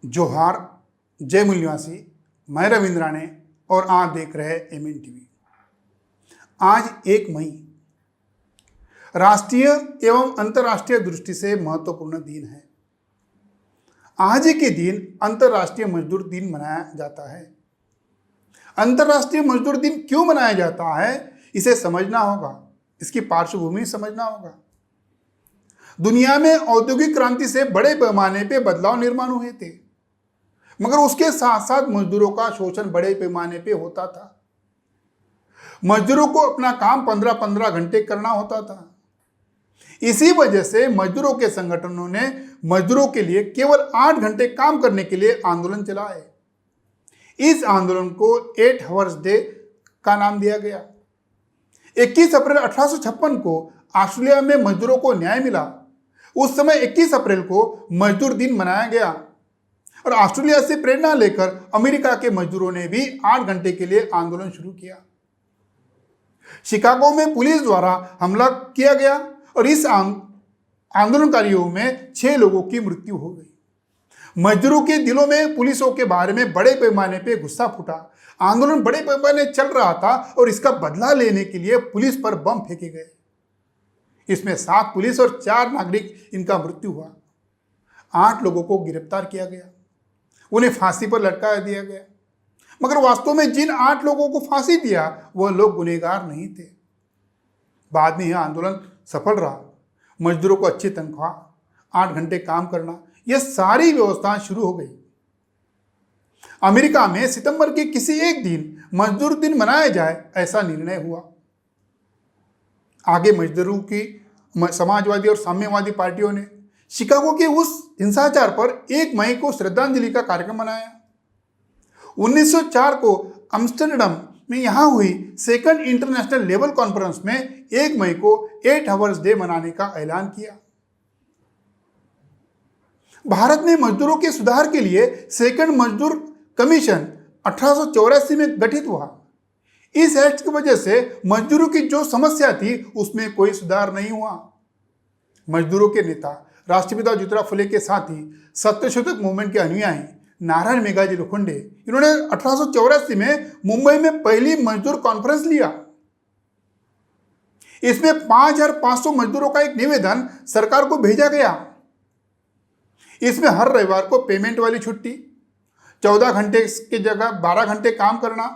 जोहार, जय मूल निवासी। मैं रविंद्र राणे और आप देख रहे हैं एमएन टीवी। आज 1 मई राष्ट्रीय एवं अंतर्राष्ट्रीय दृष्टि से महत्वपूर्ण दिन है। आज के दिन अंतर्राष्ट्रीय मजदूर दिन मनाया जाता है। अंतर्राष्ट्रीय मजदूर दिन क्यों मनाया जाता है, इसे समझना होगा, इसकी पार्श्वभूमि समझना होगा। दुनिया में औद्योगिक क्रांति से बड़े पैमाने पे बदलाव निर्माण हुए थे, मगर उसके साथ साथ मजदूरों का शोषण बड़े पैमाने पे होता था। मजदूरों को अपना काम 15-15 घंटे करना होता था। इसी वजह से मजदूरों के संगठनों ने मजदूरों के लिए केवल 8 घंटे काम करने के लिए आंदोलन चलाए। इस आंदोलन को 8 आवर्स डे का नाम दिया गया। 21 अप्रैल 1856 को ऑस्ट्रेलिया में मजदूरों को न्याय मिला। उस समय 21 अप्रैल को मजदूर दिन मनाया गया और ऑस्ट्रेलिया से प्रेरणा लेकर अमेरिका के मजदूरों ने भी 8 घंटे के लिए आंदोलन शुरू किया। शिकागो में पुलिस द्वारा हमला किया गया और इस आंदोलनकारियों में 6 लोगों की मृत्यु हो गई। मजदूरों के दिलों में पुलिसों के बारे में बड़े पैमाने पे गुस्सा फूटा। आंदोलन बड़े पैमाने चल रहा था और इसका बदला लेने के लिए पुलिस पर बम फेंके गए। इसमें 7 पुलिस और 4 नागरिक इनका मृत्यु हुआ। 8 लोगों को गिरफ्तार किया गया, उन्हें फांसी पर लटका दिया गया, मगर वास्तव में जिन 8 लोगों को फांसी दिया वह लोग गुनहगार नहीं थे। बाद में यह आंदोलन सफल रहा। मजदूरों को अच्छी तनख्वाह, 8 घंटे काम करना, यह सारी व्यवस्थाएं शुरू हो गई। अमेरिका में सितंबर के किसी एक दिन मजदूर दिन मनाया जाए, ऐसा निर्णय हुआ। आगे मजदूरों की समाजवादी और साम्यवादी पार्टियों ने शिकागो के उस हिंसाचार पर 1 मई को श्रद्धांजलि का कार्यक्रम मनाया। 1904 को अम्स्टर्डम में यहां हुई सेकंड इंटरनेशनल लेबर कॉन्फ्रेंस में 1 मई को 8 आवर्स डे मनाने का ऐलान किया। भारत में मजदूरों के सुधार के लिए सेकंड मजदूर कमीशन 1884 में गठित हुआ। इस एक्ट की वजह से मजदूरों की जो समस्या थी उसमें कोई सुधार नहीं हुआ। मजदूरों के नेता राष्ट्रपिता ज्योतिराव फुले के साथ ही सत्यशोधक मूवमेंट के अनुयायी नारायण मेघाजी लोखंडे, इन्होंने 1884 में मुंबई में पहली मजदूर कॉन्फ्रेंस लिया। इसमें 5500 मजदूरों का एक निवेदन सरकार को भेजा गया। इसमें हर रविवार को पेमेंट वाली छुट्टी, 14 घंटे की जगह 12 घंटे काम करना,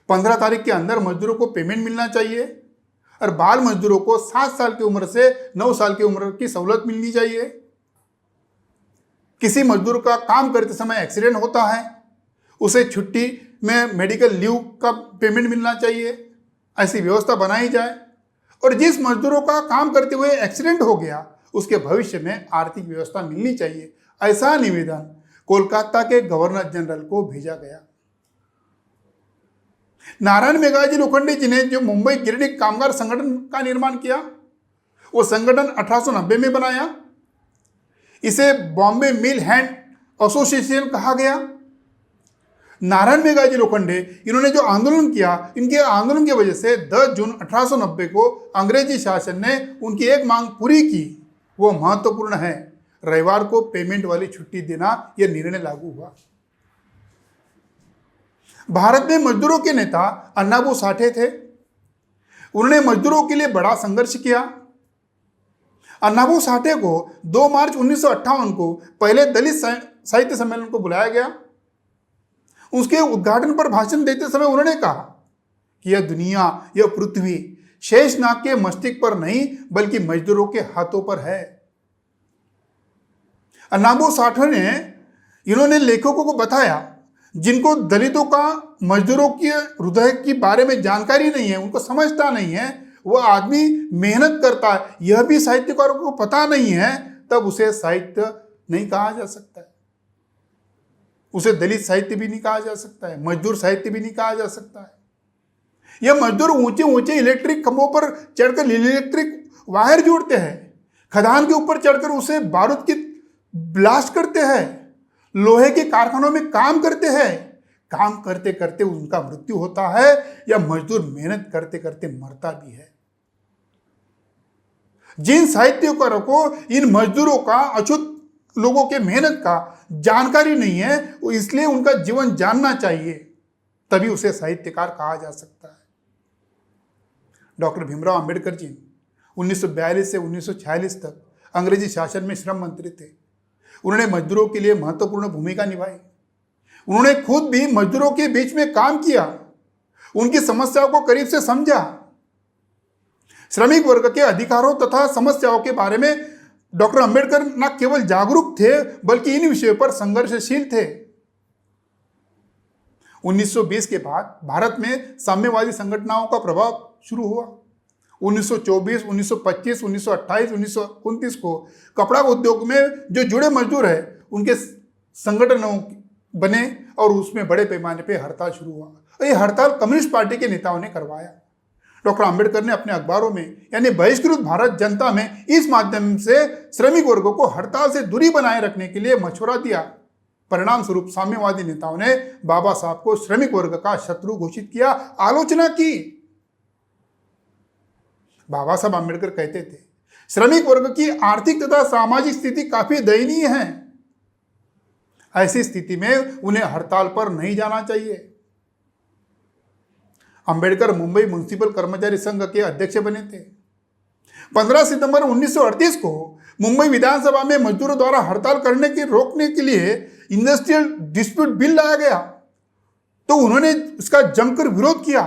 15 तारीख के अंदर मजदूरों को पेमेंट मिलना चाहिए और बाल मजदूरों को 7 साल की उम्र से 9 साल की उम्र की सहूलत मिलनी चाहिए। किसी मजदूर का काम करते समय एक्सीडेंट होता है, उसे छुट्टी में मेडिकल लीव का पेमेंट मिलना चाहिए, ऐसी व्यवस्था बनाई जाए। और जिस मजदूरों का काम करते हुए एक्सीडेंट हो गया उसके भविष्य में आर्थिक व्यवस्था मिलनी चाहिए, ऐसा निवेदन कोलकाता के गवर्नर जनरल को भेजा गया। नारायण मेघाजी लोखंडे जी ने जो मुंबई गिरनी कामगार संगठन का निर्माण किया, वो संगठन 1890 में बनाया। इसे बॉम्बे मिल हैंड एसोसिएशन कहा गया। नारायण मेघाजी लोखंडे, इन्होंने जो आंदोलन किया, इनके आंदोलन की वजह से 10 जून 1890 को अंग्रेजी शासन ने उनकी एक मांग पूरी की। वो महत्वपूर्ण है, रविवार को पेमेंट वाली छुट्टी देना, यह निर्णय लागू हुआ। भारत में मजदूरों के नेता अन्नाबू साठे थे। उन्होंने मजदूरों के लिए बड़ा संघर्ष किया। अन्नाबू साठे को 2 मार्च 1958 को पहले दलित साहित्य सम्मेलन को बुलाया गया। उसके उद्घाटन पर भाषण देते समय उन्होंने कहा कि यह दुनिया, यह पृथ्वी शेषनाग के मस्तिष्क पर नहीं बल्कि मजदूरों के हाथों पर है। अन्नाबू साठे ने, इन्होंने लेखकों को बताया जिनको दलितों का मजदूरों के हृदय के बारे में जानकारी नहीं है, उनको समझता नहीं है, वह आदमी मेहनत करता है, यह भी साहित्यकारों को पता नहीं है, तब उसे साहित्य नहीं कहा जा सकता है। उसे दलित साहित्य भी नहीं कहा जा सकता है, मजदूर साहित्य भी नहीं कहा जा सकता है। यह मजदूर ऊंचे ऊंचे इलेक्ट्रिक खंभों पर चढ़कर इलेक्ट्रिक वायर जोड़ते हैं, खदान के ऊपर चढ़कर उसे बारूद की ब्लास्ट करते हैं, लोहे के कारखानों में काम करते हैं। काम करते करते उनका मृत्यु होता है या मजदूर मेहनत करते करते मरता भी है। जिन साहित्यकारों को इन मजदूरों का अछूत लोगों के मेहनत का जानकारी नहीं है, वो इसलिए उनका जीवन जानना चाहिए, तभी उसे साहित्यकार कहा जा सकता है। डॉक्टर भीमराव अंबेडकर जी 1942 से 1946 तक अंग्रेजी शासन में श्रम मंत्री थे। उन्होंने मजदूरों के लिए महत्वपूर्ण भूमिका निभाई। उन्होंने खुद भी मजदूरों के बीच में काम किया, उनकी समस्याओं को करीब से समझा। श्रमिक वर्ग के अधिकारों तथा समस्याओं के बारे में डॉक्टर अंबेडकर न केवल जागरूक थे बल्कि इन विषयों पर संघर्षशील थे। 1920 के बाद भारत में साम्यवादी संगठनों का प्रभाव शुरू हुआ। 1924, 1925, 1928, 1929 को कपड़ा उद्योग में जो जुड़े मजदूर हैं उनके संगठनों बने और उसमें बड़े पैमाने पे हड़ताल शुरू हुआ। ये हड़ताल कम्युनिस्ट पार्टी के नेताओं ने करवाया। डॉक्टर अंबेडकर ने अपने अखबारों में यानी बहिष्कृत भारत जनता में इस माध्यम से श्रमिक वर्गों को हड़ताल से दूरी बनाए रखने के लिए मशवरा दिया। परिणाम स्वरूप साम्यवादी नेताओं ने बाबा साहब को श्रमिक वर्ग का शत्रु घोषित किया, आलोचना की। बाबा साहब अंबेडकर कहते थे, श्रमिक वर्ग की आर्थिक तथा सामाजिक स्थिति काफी दयनीय है। ऐसी स्थिति में उन्हें हड़ताल पर नहीं जाना चाहिए। अंबेडकर मुंबई म्युनिसिपल कर्मचारी संघ के अध्यक्ष बने थे। 15 सितंबर 1938 को मुंबई विधानसभा में मजदूरों द्वारा हड़ताल करने के रोकने के लिए इंडस्ट्रियल डिस्प्यूट बिल लाया गया, तो उन्होंने इसका जमकर विरोध किया।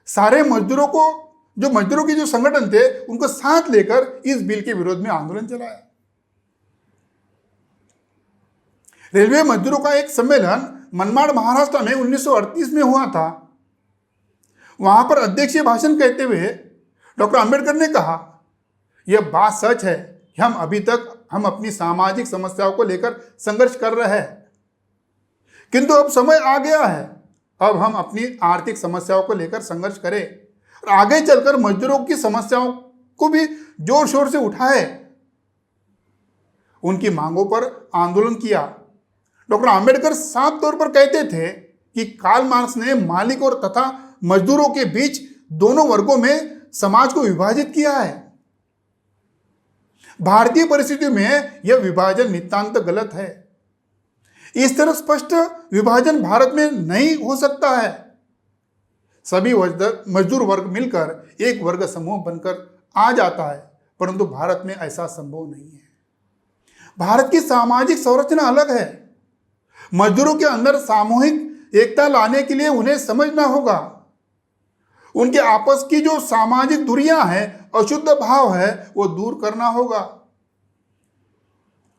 सारे मजदूरों को मजदूरों के जो संगठन थे उनको साथ लेकर इस बिल के विरोध में आंदोलन चलाया। रेलवे मजदूरों का एक सम्मेलन मनमाड़ महाराष्ट्र में 1938 में हुआ था। वहां पर अध्यक्षीय भाषण कहते हुए डॉक्टर अंबेडकर ने कहा, यह बात सच है कि हम अपनी सामाजिक समस्याओं को लेकर संघर्ष कर रहे हैं, किंतु अब समय आ गया है, अब हम अपनी आर्थिक समस्याओं को लेकर संघर्ष करें और आगे चलकर मजदूरों की समस्याओं को भी जोर शोर से उठाए, उनकी मांगों पर आंदोलन किया। डॉक्टर अंबेडकर साफ तौर पर कहते थे कि कार्ल मार्क्स ने मालिक और तथा मजदूरों के बीच दोनों वर्गों में समाज को विभाजित किया है। भारतीय परिस्थितियों में यह विभाजन नितांत गलत है। इस तरह स्पष्ट विभाजन भारत में नहीं हो सकता है। सभी मजदूर वर्ग मिलकर एक वर्ग समूह बनकर आ जाता है, परंतु भारत में ऐसा संभव नहीं है। भारत की सामाजिक संरचना अलग है। मजदूरों के अंदर सामूहिक एकता लाने के लिए उन्हें समझना होगा। उनके आपस की जो सामाजिक दूरियां हैं, अशुद्ध भाव है, वो दूर करना होगा।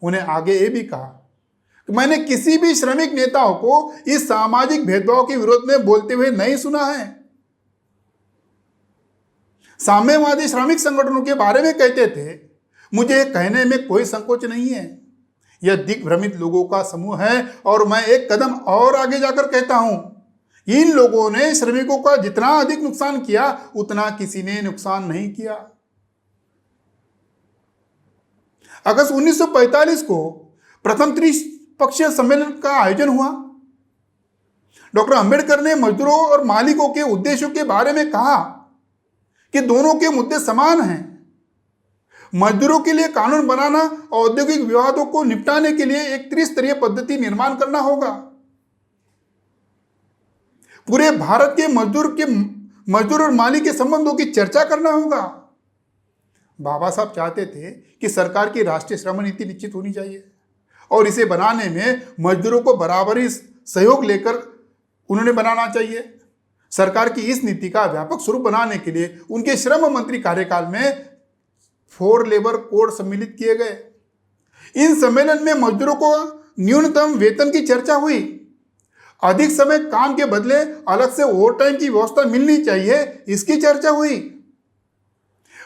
उन्हें आगे ये भी कहा कि मैंने किसी भी श्रमिक नेताओं को इस सामाजिक भेदभाव के विरोध में बोलते हुए नहीं सुना है। साम्यवादी श्रमिक संगठनों के बारे में कहते थे, मुझे कहने में कोई संकोच नहीं है, यह दिग्भ्रमित लोगों का समूह है और मैं एक कदम और आगे जाकर कहता हूं, इन लोगों ने श्रमिकों का जितना अधिक नुकसान किया उतना किसी ने नुकसान नहीं किया। अगस्त 1945 को प्रथम त्रिपक्षीय सम्मेलन का आयोजन हुआ। डॉक्टर अंबेडकर ने मजदूरों और मालिकों के उद्देश्यों के बारे में कहा कि दोनों के मुद्दे समान हैं। मजदूरों के लिए कानून बनाना, औद्योगिक विवादों को निपटाने के लिए एक त्रिस्तरीय पद्धति निर्माण करना होगा। पूरे भारत के मजदूर और मालिक के संबंधों की चर्चा करना होगा। बाबा साहब चाहते थे कि सरकार की राष्ट्रीय श्रम नीति निश्चित होनी चाहिए और इसे बनाने में मजदूरों को बराबरी सहयोग लेकर उन्होंने बनाना चाहिए। सरकार की इस नीति का व्यापक स्वरूप बनाने के लिए उनके श्रम मंत्री कार्यकाल में 4 लेबर कोड सम्मिलित किए गए। इन सम्मेलन में मजदूरों को न्यूनतम वेतन की चर्चा हुई, अधिक समय काम के बदले अलग से ओवरटाइम की व्यवस्था मिलनी चाहिए, इसकी चर्चा हुई।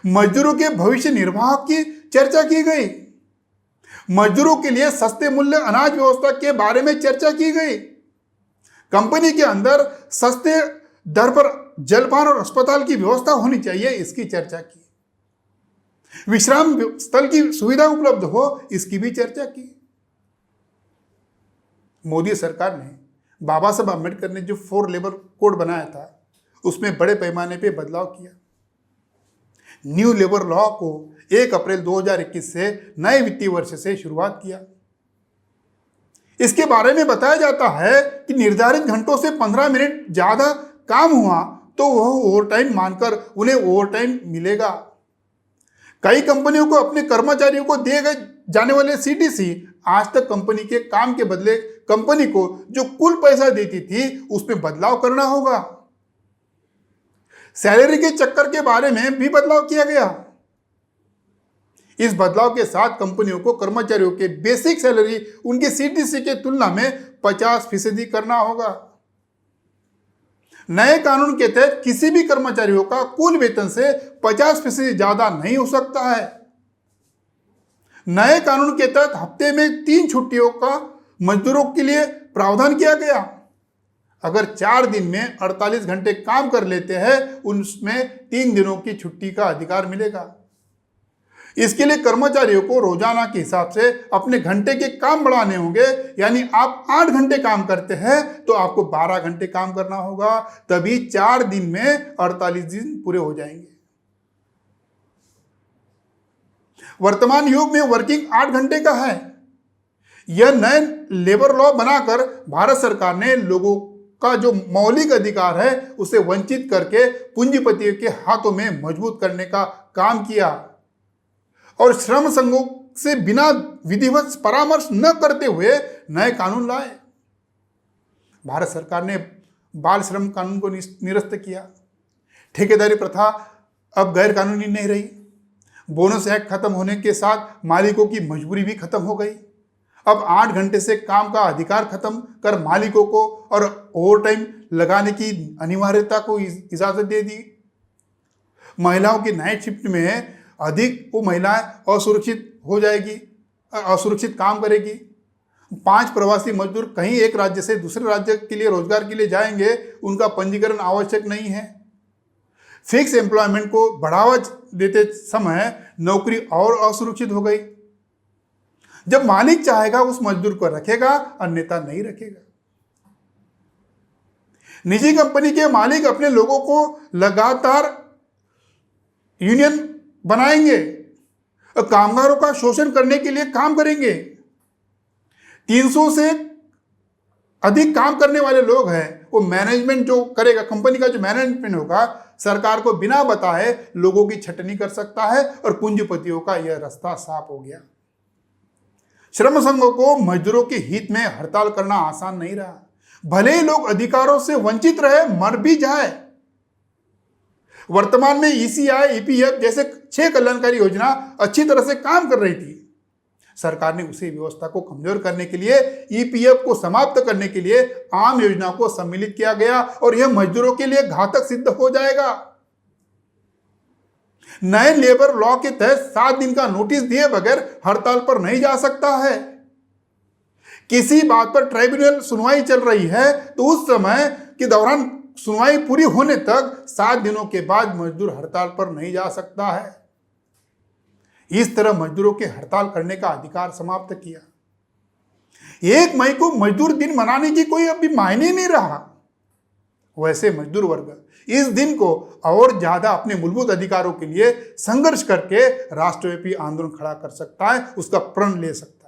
मजदूरों के भविष्य निर्वाह की चर्चा की गई। मजदूरों के लिए सस्ते मूल्य अनाज व्यवस्था के बारे में चर्चा की गई। कंपनी के अंदर सस्ते दर पर जलपान और अस्पताल की व्यवस्था होनी चाहिए, इसकी चर्चा की। विश्राम स्थल की सुविधा उपलब्ध हो, इसकी भी चर्चा की। मोदी सरकार ने बाबा साहब अम्बेडकर ने जो 4 लेबर कोड बनाया था उसमें बड़े पैमाने पे बदलाव किया। न्यू लेबर लॉ को 1 अप्रैल 2021 से नए वित्तीय वर्ष से शुरुआत किया। इसके बारे में बताया जाता है कि निर्धारित घंटों से 15 मिनट ज़्यादा काम हुआ तो वह ओवरटाइम मानकर उन्हें ओवरटाइम मिलेगा। कई कंपनियों को अपने कर्मचारियों को दिए गए जाने वाले सीटीसी आज तक कंपनी के काम के बदले कंपनी को जो कुल पैसा देती थी उसमें बदलाव करना होगा। सैलरी के चक्कर के बारे में भी बदलाव किया गया। इस बदलाव के साथ कंपनियों को कर्मचारियों के बेसिक सैलरी उनके सीटीसी के तुलना में 50% करना होगा। नए कानून के तहत किसी भी कर्मचारियों का कुल वेतन से 50% ज्यादा नहीं हो सकता है। नए कानून के तहत हफ्ते में 3 छुट्टियों का मजदूरों के लिए प्रावधान किया गया। अगर 4 दिन में 48 घंटे काम कर लेते हैं उनमें 3 दिनों की छुट्टी का अधिकार मिलेगा। इसके लिए कर्मचारियों को रोजाना के हिसाब से अपने घंटे के काम बढ़ाने होंगे। यानी आप 8 घंटे काम करते हैं तो आपको 12 घंटे काम करना होगा, तभी 4 दिन में 48 दिन पूरे हो जाएंगे। वर्तमान युग में वर्किंग 8 घंटे का है। यह नए लेबर लॉ बनाकर भारत सरकार ने लोगों का जो मौलिक अधिकार है उसे वंचित करके पूंजीपतियों के हाथों में मजबूत करने का काम किया और श्रम संघों से बिना विधिवत परामर्श न करते हुए नए कानून लाए। भारत सरकार ने बाल श्रम कानून को निरस्त किया। ठेकेदारी प्रथा अब गैर कानूनी नहीं रही। बोनस एक्ट खत्म होने के साथ मालिकों की मजबूरी भी खत्म हो गई। अब 8 घंटे से काम का अधिकार खत्म कर मालिकों को और ओवरटाइम लगाने की अनिवार्यता को इजाजत दे दी। महिलाओं की नाइट शिफ्ट में अधिक वो महिलाएं असुरक्षित हो जाएगी, असुरक्षित काम करेगी। 5 प्रवासी मजदूर कहीं एक राज्य से दूसरे राज्य के लिए रोजगार के लिए जाएंगे, उनका पंजीकरण आवश्यक नहीं है। फिक्स एम्प्लॉयमेंट को बढ़ावा देते समय नौकरी और असुरक्षित हो गई। जब मालिक चाहेगा उस मजदूर को रखेगा, अन्यथा नहीं रखेगा। निजी कंपनी के मालिक अपने लोगों को लगातार यूनियन बनाएंगे और कामगारों का शोषण करने के लिए काम करेंगे। 300 से अधिक काम करने वाले लोग हैं, वो मैनेजमेंट जो करेगा, कंपनी का जो मैनेजमेंट होगा, सरकार को बिना बताए लोगों की छटनी कर सकता है और पूंजीपतियों का यह रास्ता साफ हो गया। श्रम संघों को मजदूरों के हित में हड़ताल करना आसान नहीं रहा। भले ही लोग अधिकारों से वंचित रहे, मर भी जाए। वर्तमान में ईसीआई, ईपीएफ जैसे 6 कल्याणकारी योजना अच्छी तरह से काम कर रही थी। सरकार ने उसी व्यवस्था को कमजोर करने के लिए ईपीएफ को समाप्त करने के लिए आम योजनाओं को सम्मिलित किया गया और यह मजदूरों के लिए घातक सिद्ध हो जाएगा। नए लेबर लॉ के तहत 7 दिन का नोटिस दिए बगैर हड़ताल पर नहीं जा सकता है। किसी बात पर ट्राइब्यूनल सुनवाई चल रही है तो उस समय के दौरान सुनवाई पूरी होने तक 7 दिनों के बाद मजदूर हड़ताल पर नहीं जा सकता है। इस तरह मजदूरों के हड़ताल करने का अधिकार समाप्त किया। 1 मई को मजदूर दिन मनाने की कोई अभी मायने नहीं रहा। वैसे मजदूर वर्ग इस दिन को और ज्यादा अपने मूलभूत अधिकारों के लिए संघर्ष करके राष्ट्रव्यापी आंदोलन खड़ा कर सकता है, उसका प्रण ले सकता है।